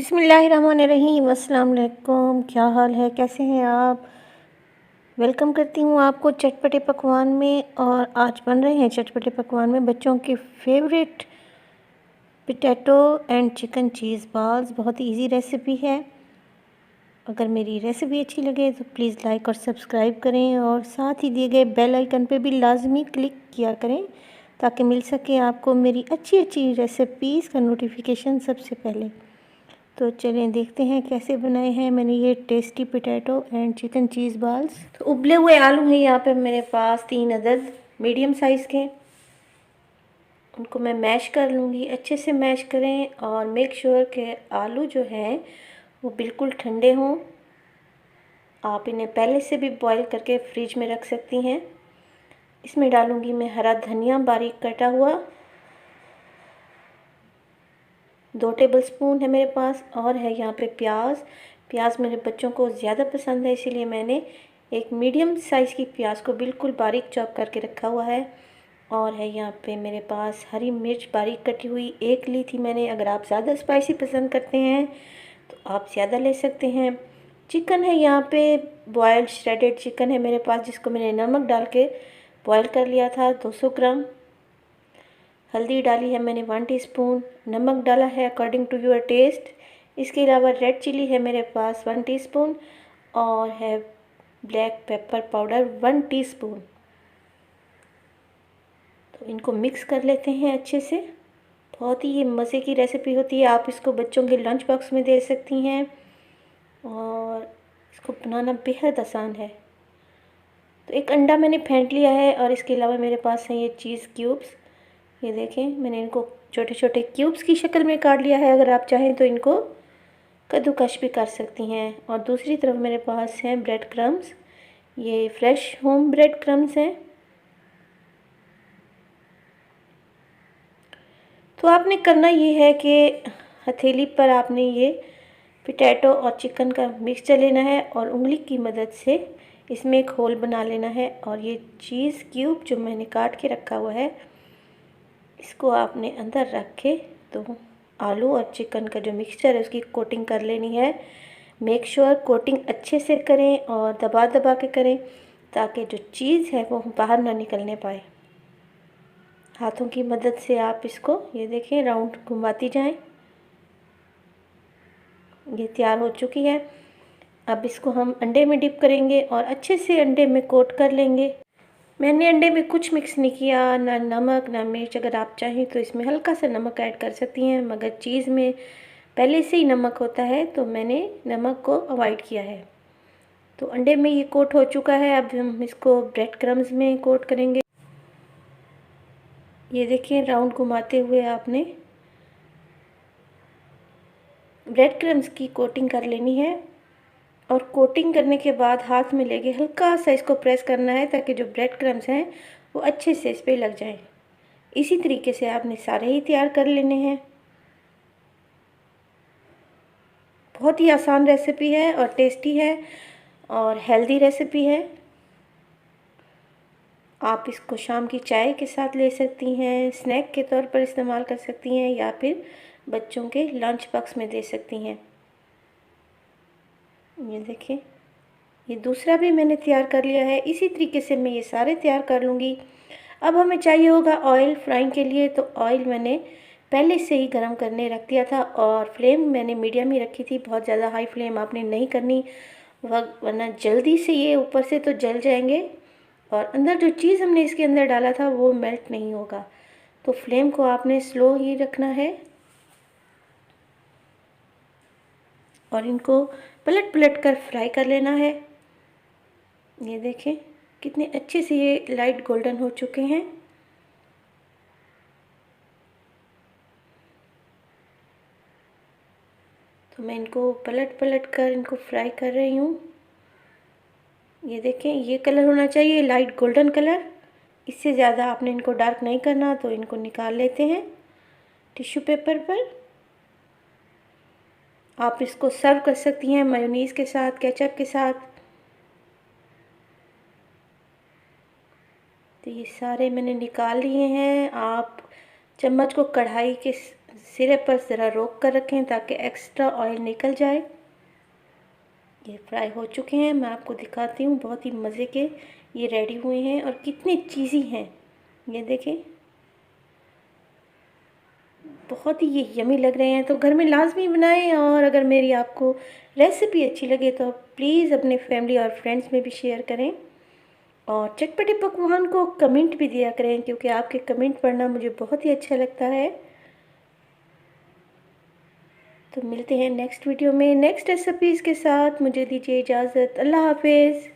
बिस्मिल्लाहिर्रहमानिर्रहीम। अस्सलाम वालेकुम। क्या हाल है, कैसे हैं आप? वेलकम करती हूँ आपको चटपटे पकवान में। और आज बन रहे हैं चटपटे पकवान में बच्चों के favourite potato and chicken cheese balls. बहुत ही इजी रेसिपी है। अगर मेरी रेसिपी अच्छी लगे तो प्लीज़ लाइक और सब्सक्राइब करें, और साथ ही दिए गए बेल आइकन पे भी लाजमी क्लिक किया करें ताकि मिल सके आपको मेरी अच्छी अच्छी रेसिपीज़ का नोटिफिकेशन सबसे पहले। तो चलें देखते हैं कैसे बनाए हैं मैंने ये tasty potato and chicken cheese balls. तो उबले हुए आलू हैं यहाँ पे मेरे पास 3 अदद मीडियम साइज़ के। उनको मैं मैश कर लूँगी। अच्छे से मैश करें और मेक श्योर कि आलू जो हैं वो बिल्कुल ठंडे हों। आप इन्हें पहले से भी बॉईल करके फ्रिज में रख सकती हैं। इसमें डालूँगी मैं हरा धनिया बारीक कटा हुआ, 2 टेबलस्पून है मेरे पास। और है यहाँ पे प्याज मेरे बच्चों को ज़्यादा पसंद है, इसीलिए मैंने एक मीडियम साइज़ की प्याज को बिल्कुल बारीक चॉप करके रखा हुआ है। और है यहाँ पे मेरे पास हरी मिर्च बारीक कटी हुई, 1 ली थी मैंने। अगर आप ज़्यादा स्पाइसी पसंद करते हैं तो आप ज़्यादा ले सकते हैं। चिकन है यहाँ पे, बॉयल्ड श्रेडेड चिकन है मेरे पास, जिसको मैंने नमक डाल के बॉयल कर लिया था, 200 ग्राम। हल्दी डाली है मैंने 1 टीस्पून। नमक डाला है अकॉर्डिंग टू योर टेस्ट। इसके अलावा रेड चिली है मेरे पास 1 टीस्पून, और है ब्लैक पेपर पाउडर 1 टीस्पून। तो इनको मिक्स कर लेते हैं अच्छे से। बहुत ही ये मज़े की रेसिपी होती है। आप इसको बच्चों के लंच बॉक्स में दे सकती हैं, और इसको बनाना बेहद आसान है। तो एक अंडा मैंने फेंट लिया है, और इसके अलावा मेरे पास हैं ये चीज़ क्यूब्स। ये देखें, मैंने इनको छोटे छोटे क्यूब्स की शक्ल में काट लिया है। अगर आप चाहें तो इनको कद्दूकश भी कर सकती हैं। और दूसरी तरफ मेरे पास हैं ब्रेड क्रम्स। ये फ्रेश होम ब्रेड क्रम्स हैं। तो आपने करना ये है कि हथेली पर आपने ये पोटैटो और चिकन का मिक्सचर लेना है, और उंगली की मदद से इसमें एक होल बना लेना है। और ये चीज़ क्यूब जो मैंने काट के रखा हुआ है, इसको आपने अंदर रख के तो आलू और चिकन का जो मिक्सचर है उसकी कोटिंग कर लेनी है। मेक श्योर कोटिंग अच्छे से करें और दबा दबा के करें, ताकि जो चीज़ है वो बाहर ना निकलने पाए। हाथों की मदद से आप इसको ये देखें राउंड घुमाती जाएं। ये तैयार हो चुकी है। अब इसको हम अंडे में डिप करेंगे और अच्छे से अंडे में कोट कर लेंगे। मैंने अंडे में कुछ मिक्स नहीं किया, ना नमक ना मिर्च। अगर आप चाहें तो इसमें हल्का सा नमक ऐड कर सकती हैं, मगर चीज़ में पहले से ही नमक होता है तो मैंने नमक को अवॉइड किया है। तो अंडे में ये कोट हो चुका है। अब हम इसको ब्रेड क्रम्स में कोट करेंगे। ये देखिए राउंड घुमाते हुए आपने ब्रेड क्रम्स की कोटिंग कर लेनी है। और कोटिंग करने के बाद हाथ में लेके हल्का सा इसको प्रेस करना है, ताकि जो ब्रेड क्रम्स हैं वो अच्छे से इस पर लग जाएं। इसी तरीके से आपने सारे ही तैयार कर लेने हैं। बहुत ही आसान रेसिपी है और टेस्टी है और हेल्दी रेसिपी है। आप इसको शाम की चाय के साथ ले सकती हैं, स्नैक के तौर पर इस्तेमाल कर सकती हैं, या फिर बच्चों के लंच बॉक्स में दे सकती हैं। ये देखिए, ये दूसरा भी मैंने तैयार कर लिया है। इसी तरीके से मैं ये सारे तैयार कर लूँगी। अब हमें चाहिए होगा ऑयल फ्राइंग के लिए। तो ऑयल मैंने पहले से ही गरम करने रख दिया था, और फ्लेम मैंने मीडियम ही रखी थी। बहुत ज़्यादा हाई फ्लेम आपने नहीं करनी, वरना जल्दी से ये ऊपर से तो जल जाएंगे, और अंदर जो चीज़ हमने इसके अंदर डाला था वो मेल्ट नहीं होगा। तो फ्लेम को आपने स्लो ही रखना है, और इनको पलट पलट कर फ्राई कर लेना है। ये देखें कितने अच्छे से ये लाइट गोल्डन हो चुके हैं। तो मैं इनको पलट पलट कर इनको फ्राई कर रही हूँ। ये देखें, ये कलर होना चाहिए लाइट गोल्डन कलर। इससे ज़्यादा आपने इनको डार्क नहीं करना। तो इनको निकाल लेते हैं टिश्यू पेपर पर। आप इसको सर्व कर सकती हैं मेयोनीज़ के साथ, केचप के साथ। तो ये सारे मैंने निकाल लिए हैं। आप चम्मच को कढ़ाई के सिरे पर ज़रा रोक कर रखें ताकि एक्स्ट्रा ऑयल निकल जाए। ये फ्राई हो चुके हैं, मैं आपको दिखाती हूँ। बहुत ही मज़े के ये रेडी हुए हैं और कितने चीज़ी हैं, ये देखें, बहुत ही ये यमी लग रहे हैं। तो घर में लाजमी बनाएं, और अगर मेरी आपको रेसिपी अच्छी लगे तो प्लीज़ अपने फैमिली और फ्रेंड्स में भी शेयर करें, और चटपटे पकवान को कमेंट भी दिया करें, क्योंकि आपके कमेंट पढ़ना मुझे बहुत ही अच्छा लगता है। तो मिलते हैं नेक्स्ट वीडियो में नेक्स्ट रेसिपीज़ के साथ। मुझे दीजिए इजाज़त। अल्लाह हाफिज़।